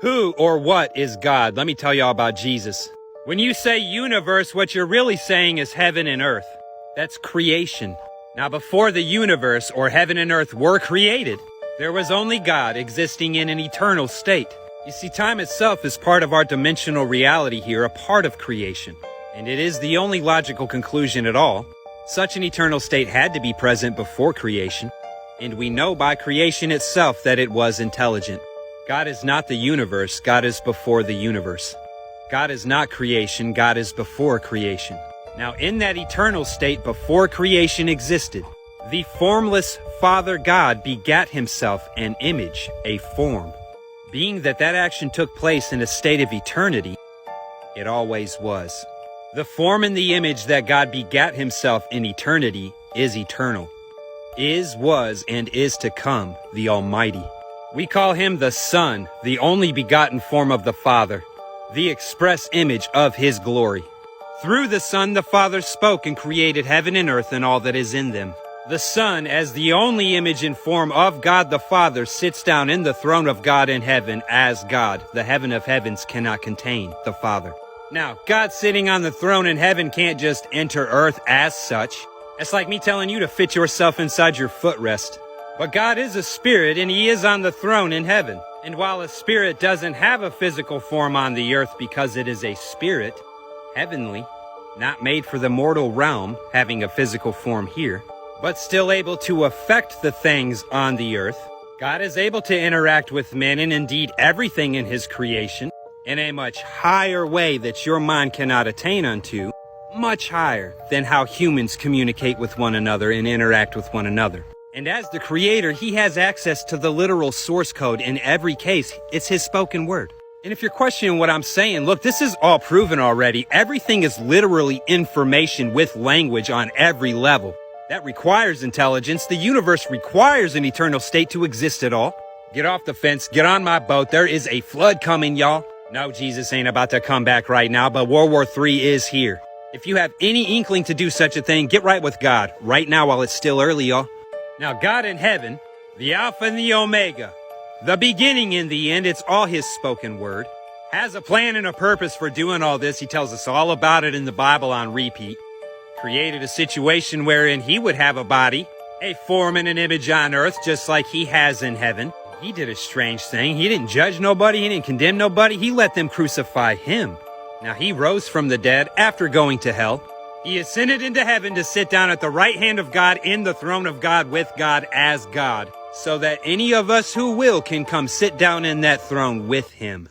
Who or what is God? Let me tell y'all about Jesus. When you say universe, what you're really saying is heaven and earth. That's creation. Now, before the universe or heaven and earth were created, there was only God existing in an eternal state. You see, time itself is part of our dimensional reality here, a part of creation. And it is the only logical conclusion at all. Such an eternal state had to be present before creation. And we know by creation itself that it was intelligent. God is not the universe, God is before the universe. God is not creation, God is before creation. Now, in that eternal state before creation existed, the formless Father God begat himself an image, a form. Being that action took place in a state of eternity, it always was. The form and the image that God begat himself in eternity is eternal. Is, was, and is to come, the Almighty. We call him the Son, the only begotten form of the Father, the express image of his glory. Through the Son, the Father spoke and created heaven and earth and all that is in them. The Son, as the only image and form of God the Father, sits down in the throne of God in heaven as God. The heaven of heavens cannot contain the Father. Now, God sitting on the throne in heaven can't just enter earth as such. It's like me telling you to fit yourself inside your footrest. But God is a spirit, and he is on the throne in heaven. And while a spirit doesn't have a physical form on the earth because it is a spirit, heavenly, not made for the mortal realm, having a physical form here, but still able to affect the things on the earth, God is able to interact with men and indeed everything in his creation in a much higher way that your mind cannot attain unto, much higher than how humans communicate with one another and interact with one another. And as the creator, he has access to the literal source code in every case. It's his spoken word. And if you're questioning what I'm saying, look, this is all proven already. Everything is literally information with language on every level. That requires intelligence. The universe requires an eternal state to exist at all. Get off the fence. Get on my boat. There is a flood coming, y'all. No, Jesus ain't about to come back right now, but World War III is here. If you have any inkling to do such a thing, get right with God right now while it's still early, y'all. Now, God in heaven, the Alpha and the Omega, the beginning and the end, it's all his spoken word, has a plan and a purpose for doing all this. He tells us all about it in the Bible on repeat. Created a situation wherein he would have a body, a form and an image on earth, just like he has in heaven. He did a strange thing. He didn't judge nobody. He didn't condemn nobody. He let them crucify him. Now, he rose from the dead after going to hell. He ascended into heaven to sit down at the right hand of God in the throne of God with God as God, so that any of us who will can come sit down in that throne with him.